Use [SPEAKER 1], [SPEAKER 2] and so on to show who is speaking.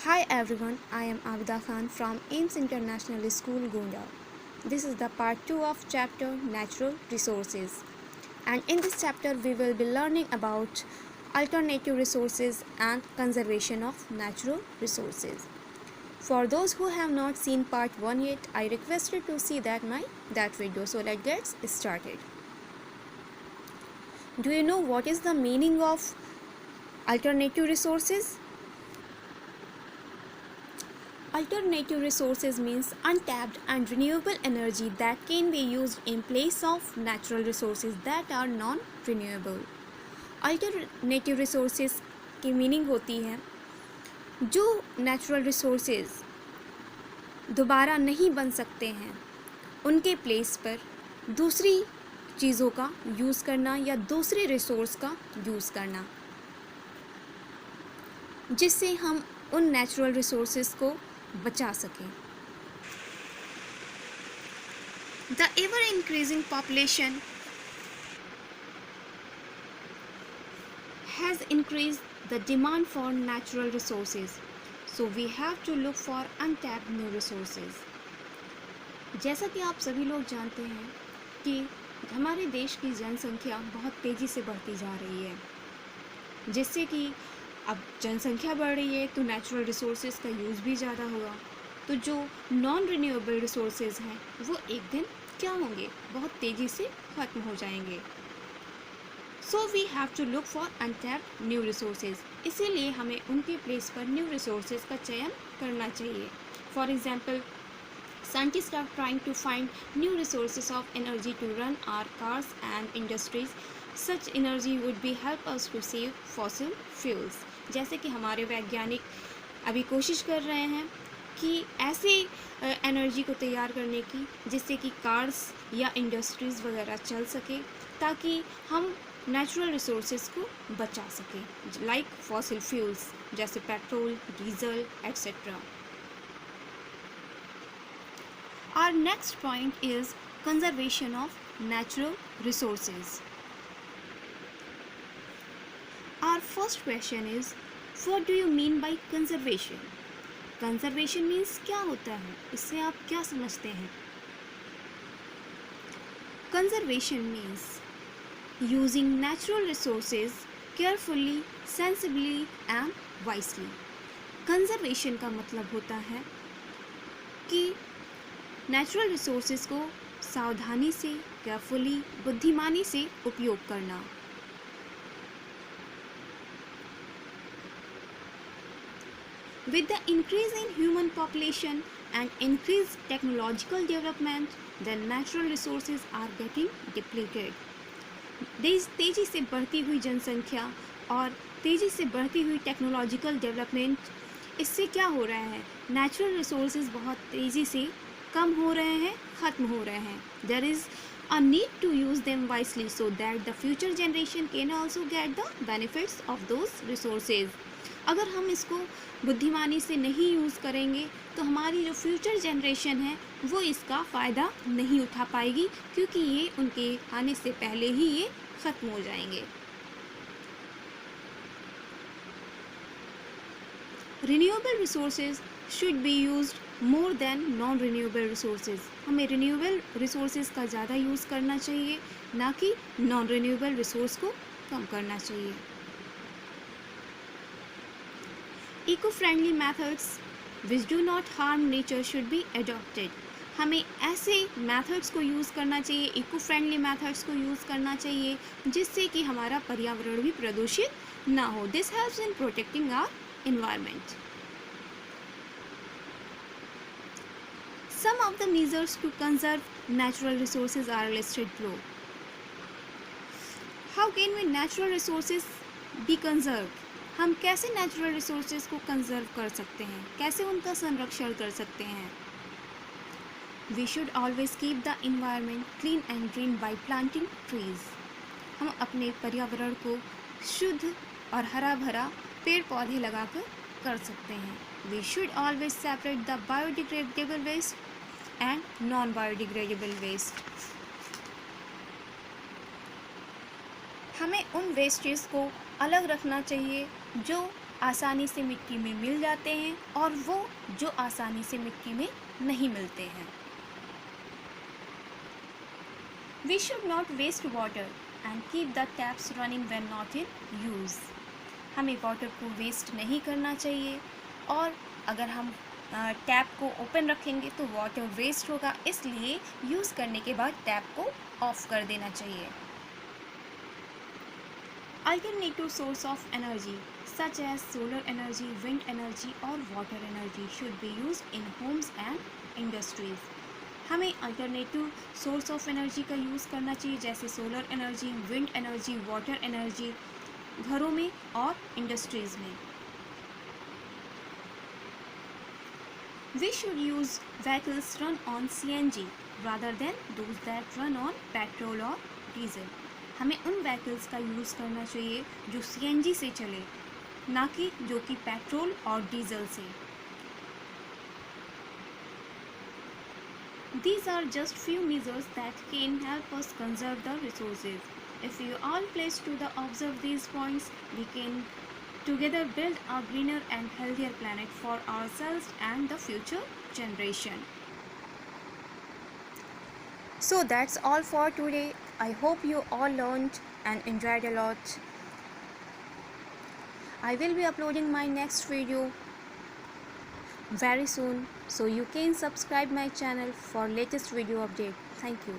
[SPEAKER 1] Hi everyone, I am Abida Khan from AIMS International School, Gonda. This is the part 2 of chapter Natural Resources. And in this chapter, we will be learning about alternative resources and conservation of natural resources. For those who have not seen part 1 yet, I request you to see that video. So let's get started. Do you know what is the meaning of alternative resources? Alternative resources means untapped and renewable energy that can be used in place of natural resources that are non-renewable. Alternative resources की meaning होती है जो natural resources दोबारा नहीं बन सकते हैं उनके प्लेस पर दूसरी चीज़ों का यूज़ करना या दूसरे रिसोर्स का यूज़ करना, जिससे हम उन नेचुरल रिसोर्सेज को बचा सकें. The ever increasing population has increased the demand for natural resources, so we have to look for untapped new resources. जैसा कि आप सभी लोग जानते हैं कि हमारे देश की जनसंख्या बहुत तेज़ी से बढ़ती जा रही है, जिससे कि अब जनसंख्या बढ़ रही है तो नेचुरल रिसोर्सेज का यूज़ भी ज़्यादा होगा. तो जो नॉन रिन्यूएबल रिसोर्सेज हैं वो एक दिन क्या होंगे, बहुत तेज़ी से ख़त्म हो जाएंगे. So we have to look for untapped new resources. इसीलिए हमें उनके प्लेस पर न्यू रिसोर्सेज का चयन करना चाहिए. For example, scientists are trying to find new resources of energy to run our cars and industries. Such energy would be help us to save fossil fuels. जैसे कि हमारे वैज्ञानिक अभी कोशिश कर रहे हैं कि ऐसे एनर्जी को तैयार करने की जिससे कि कार्स या इंडस्ट्रीज़ वगैरह चल सके, ताकि हम नेचुरल रिसोर्सेज को बचा सकें, लाइक फॉसिल फ्यूल्स जैसे petrol, diesel etcetera. Our next point is conservation of natural resources. Our first question is, what do you mean by conservation? Conservation means क्या होता है, इससे आप क्या समझते हैं? Conservation means using natural resources carefully, sensibly and wisely. Conservation का मतलब होता है कि नेचुरल रिसोर्सेज को सावधानी से, केयरफुली, बुद्धिमानी से उपयोग करना. With the increase in human population and increased technological development, the natural resources are getting depleted. तेजी से बढ़ती हुई जनसंख्या और तेजी से बढ़ती हुई टेक्नोलॉजिकल डेवलपमेंट, इससे क्या हो रहा है, नेचुरल रिसोर्सेज बहुत तेज़ी से कम हो रहे हैं, ख़त्म हो रहे हैं. There is a need to use them wisely so that the future generation can also get the benefits of those resources. अगर हम इसको बुद्धिमानी से नहीं यूज़ करेंगे तो हमारी जो फ्यूचर जनरेशन है वो इसका फ़ायदा नहीं उठा पाएगी, क्योंकि ये उनके आने से पहले ही ये ख़त्म हो जाएंगे. Renewable resources should be used more than non renewable resources. हमें रिन्यूएबल रिसोर्सेज का ज़्यादा यूज़ करना चाहिए, ना कि नॉन रिन्यूएबल रिसोर्स को कम करना चाहिए. Eco friendly methods which do not harm nature should be adopted. हमें ऐसे मेथड्स को यूज़ करना चाहिए, इको फ्रेंडली मेथड्स को यूज़ करना चाहिए जिससे कि हमारा पर्यावरण भी प्रदूषित ना हो. This helps in protecting our environment. Some of the measures to conserve natural resources are listed below. How can we natural resources be conserved? हम कैसे नेचुरल रिसोर्सेज को कंजर्व कर सकते हैं, कैसे उनका संरक्षण कर सकते हैं? We should always keep the environment clean and green by planting trees. हम अपने पर्यावरण को शुद्ध और हरा भरा पेड़ पौधे लगाकर कर सकते हैं. We should always separate the biodegradable waste and non-biodegradable waste. हमें उन वेस्टेज को अलग रखना चाहिए जो आसानी से मिट्टी में मिल जाते हैं और वो जो आसानी से मिट्टी में नहीं मिलते हैं। We should not waste water and keep the taps running when not in use. हमें वाटर को वेस्ट नहीं करना चाहिए और अगर हम टैप को ओपन रखेंगे तो वाटर वेस्ट होगा, इसलिए यूज़ करने के बाद टैप को ऑफ कर देना चाहिए। Alternative source of energy such as solar energy, wind energy और water energy should be used in homes and industries. हमें अल्टरनेटिव सोर्स ऑफ एनर्जी का यूज़ करना चाहिए, जैसे solar energy, wind energy, water energy, घरों में और इंडस्ट्रीज़ में। We should use vehicles run on CNG rather than those that run on petrol और डीजल। हमें उन व्हीकल्स का यूज़ करना चाहिए जो CNG से चले, ना कि जो कि पेट्रोल और डीजल से। These are just few measures that can help us conserve the resources. If we all pledge to observe these points, we can together build a greener and healthier planet for ourselves and the future generation. So that's all for today. I hope you all learned and enjoyed a lot. I will be uploading my next video very soon, so you can subscribe my channel for latest video update. Thank you.